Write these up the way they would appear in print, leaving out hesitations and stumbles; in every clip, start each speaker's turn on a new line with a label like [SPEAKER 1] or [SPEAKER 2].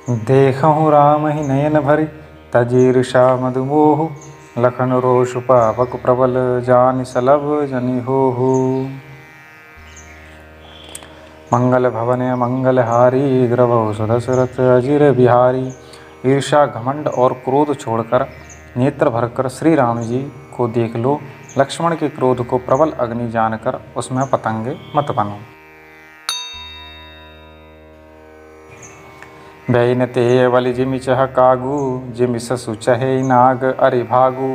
[SPEAKER 1] देखहु राम ही नयन भरि तजि ईर्षा मदमोह। लखन रोष पावक प्रबल जानि सलभ जनि होहु। मंगल भवन मंगल हारी द्रवहु सुदशरथ अजिर बिहारी। ईर्षा घमंड और क्रोध छोड़कर नेत्र भरकर श्री राम जी को देख लो। लक्ष्मण के क्रोध को प्रबल अग्नि जानकर उसमें पतंगे मत बनो। बैन ते बलि जिमि चह कागू जिमि ससु चहे नाग अरि भागू।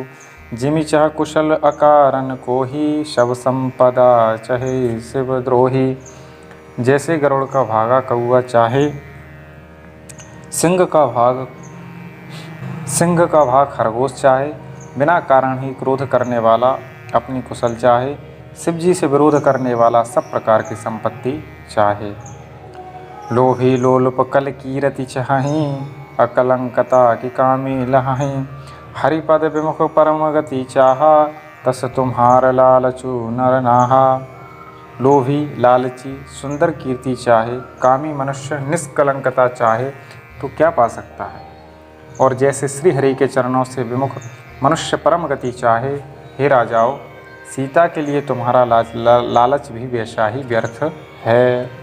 [SPEAKER 1] जिमि चह कुशल अकारन कोही शव संपदा चहे शिव द्रोही। जैसे गरुड़ का भागा कौआ चाहे सिंह का भाग खरगोश चाहे। बिना कारण ही क्रोध करने वाला अपनी कुशल चाहे। शिव जी से विरोध करने वाला सब प्रकार की संपत्ति चाहे। लोभी लोलुप कल कीरति चहहि अकलंकता की कामी लहहि। हरिपद विमुख परम गति चाहा तस तुम्हार लालचू नर नाहा। लोभी लालची सुंदर कीर्ति चाहे कामी मनुष्य निष्कलंकता चाहे तो क्या पा सकता है। और जैसे श्री हरि के चरणों से विमुख मनुष्य परम गति चाहे। हे राजाओं, सीता के लिए तुम्हारा लालच भी वैसा ही व्यर्थ है।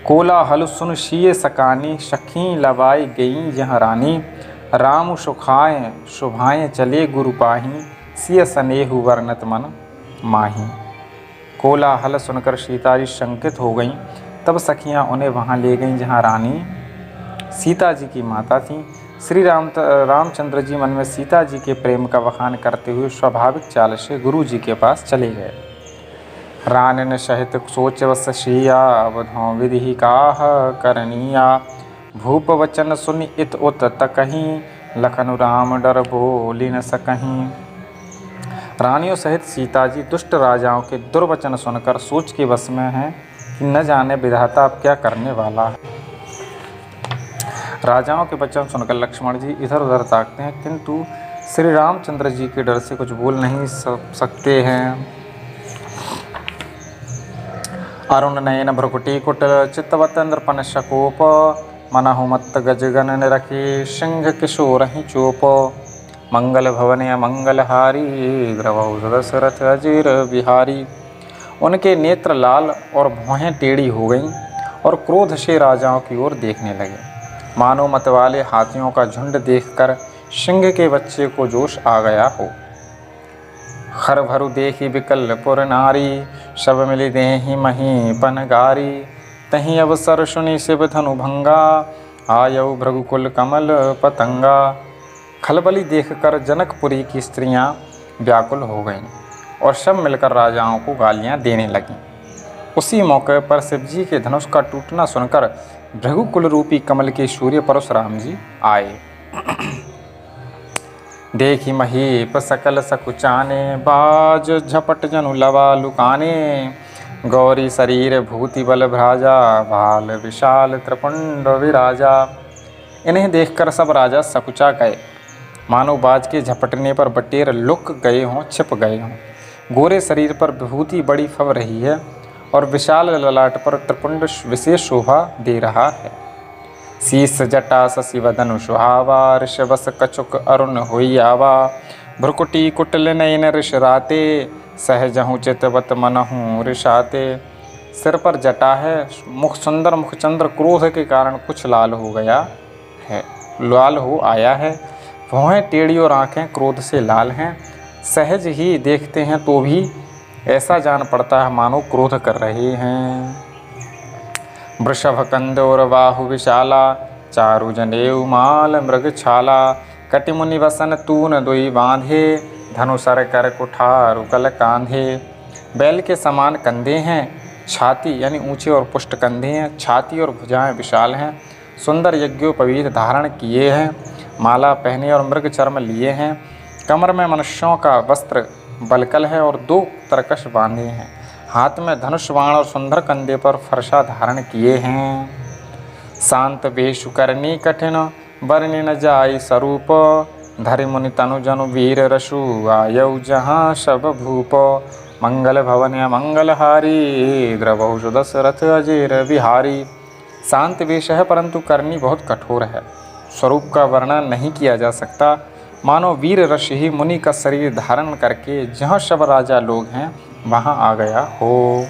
[SPEAKER 1] कोलाहल सुन शीय सकानी सखी लबाई गई यह रानी। राम सुखाए शुभाएं चले गुरु पाही सिय स्नेहु वर्णत मन माही। कोलाहल सुनकर सीता जी शंकित हो गईं। तब सखियां उन्हें वहां ले गईं जहां रानी सीता जी की माता थीं। श्री रामचंद्र जी मन में सीता जी के प्रेम का बखान करते हुए स्वाभाविक चाल से गुरु जी के पास चले गए। रानन सहित सोच वस शिया अवधों विधि काह करनिया। भूप वचन सुनि इत उत तकहीं लखन राम डर बोली न सकहीं। रानियों सहित सीता जी दुष्ट राजाओं के दुर्वचन सुनकर सोच के वश में हैं कि न जाने विधाता अब क्या करने वाला है। राजाओं के वचन सुनकर लक्ष्मण जी इधर उधर ताकते हैं, किंतु श्री रामचंद्र जी के डर से कुछ बोल नहीं सकते हैं। अरुण नयन भ्रुकुटी कुटिल चित्तवत नृपन शकोप। मनहु मत्त गजगन निरखी सिंह किशोर ही चोप। मंगल भवन मंगल हारी द्रवहु सुदशरथ अजिर बिहारी। उनके नेत्र लाल और भौहें टेढ़ी हो गईं और क्रोध से राजाओं की ओर देखने लगे। मानो मत वाले हाथियों का झुंड देखकर सिंह के बच्चे को जोश आ गया हो। खर भरु देखी बिकल पुर नारी सब मिली देहि मही पनगारी। तहीं अवसर सुनि शिव धनु भंगा आयौ भृगुकुल कमल पतंगा। खलबली देखकर जनकपुरी की स्त्रियां व्याकुल हो गईं और सब मिलकर राजाओं को गालियां देने लगीं। उसी मौके पर शिवजी के धनुष का टूटना सुनकर भृगुकुल रूपी कमल के सूर्य परशुराम जी आए। देखी महीप सकल सकुचाने बाज झपट जनु लवा लुकाने। गौरी शरीर भूति बल भ्राजा भाल विशाल त्रिपुंड विराजा। इन्हें देखकर सब राजा सकुचा गए, मानो बाज के झपटने पर बटेर लुक गए हों, छिप गए हों। गोरे शरीर पर विभूति बड़ी फब रही है और विशाल ललाट पर त्रिपुंड विशेष शोभा दे रहा है। शीस जटा शशि वदनु सुहावा ऋषवस कछुक अरुण होई आवा। भ्रुकुटी कुटिल नयन ऋषराते सहजहु चितवत मनहु ऋषाते। सिर पर जटा है, मुख सुंदर मुखचंद्र क्रोध के कारण कुछ लाल हो आया है। भौहें टेढ़ी और आँखें क्रोध से लाल हैं। सहज ही देखते हैं तो भी ऐसा जान पड़ता है मानो क्रोध कर रहे हैं। वृषभ कंदोर बाहु विशाला चारु जनेऊ माल मृग छाला। कटिमुनि वसन तून दुई बांधे धनुसर कर कुठार कल कांधे। बैल के समान कंधे हैं, छाती यानी ऊंचे और पुष्ट कंधे हैं, छाती और भुजाएं विशाल हैं। सुंदर यज्ञोपवीत धारण किए हैं, माला पहने और मृग चर्म लिए हैं। कमर में मनुष्यों का वस्त्र बलकल है और 2 तरकश बांधे हैं। हाथ में धनुष बाण और सुंदर कंधे पर फरसा धारण किए हैं। शांत वेशु करनी कठिन बरनि न जाई स्वरूप। धरि मुनि तनु जनु वीर रसु आयौ जहाँ सब भूप। मंगल भवन मंगल हारी द्रवहु सुदशरथ अजिर बिहारी। शांत वेश है परंतु करनी बहुत कठोर है। स्वरूप का वर्णन नहीं किया जा सकता। मानो वीर ऋषि ही मुनि का शरीर धारण करके जहाँ सब राजा लोग हैं वहाँ आ गया हो।